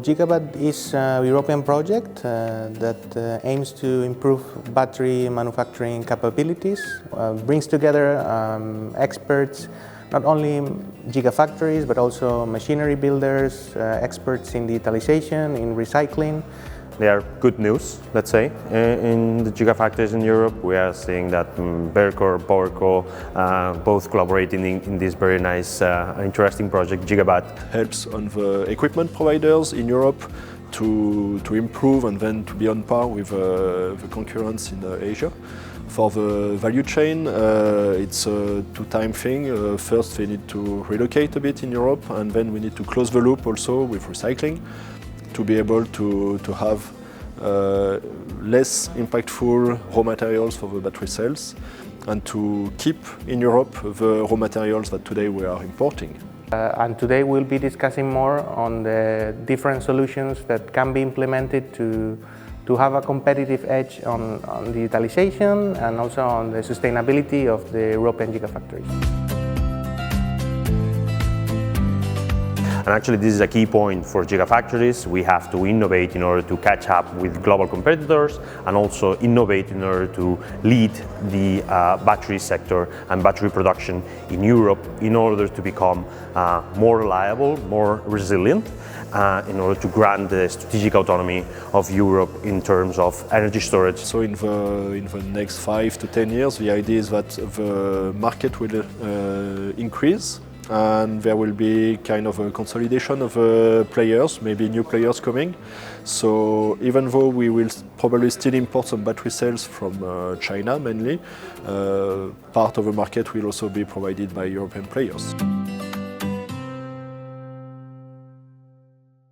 GIGABAT is a European project that aims to improve battery manufacturing capabilities, brings together experts, not only gigafactories, but also machinery builders, experts in digitalisation, in recycling. They are good news, let's say. In the gigafactories in Europe, we are seeing that Verkor, both collaborating in this very nice, interesting project, GIGABAT. Helps on the equipment providers in Europe to improve and then to be on par with the concurrents in Asia. For the value chain, it's a two-time thing. First, they need to relocate a bit in Europe, and then we need to close the loop also with recycling, to be able to have less impactful raw materials for the battery cells and to keep in Europe the raw materials that today we are importing. And today we'll be discussing more on the different solutions that can be implemented to have a competitive edge on digitalization and also on the sustainability of the European gigafactories. And actually this is a key point for gigafactories. We have to innovate in order to catch up with global competitors and also innovate in order to lead the battery sector and battery production in Europe in order to become more reliable, more resilient, in order to grant the strategic autonomy of Europe in terms of energy storage. So in the next 5 to 10 years, the idea is that the market will increase, and there will be kind of a consolidation of players, maybe new players coming. So even though we will probably still import some battery cells from China mainly, part of the market will also be provided by European players.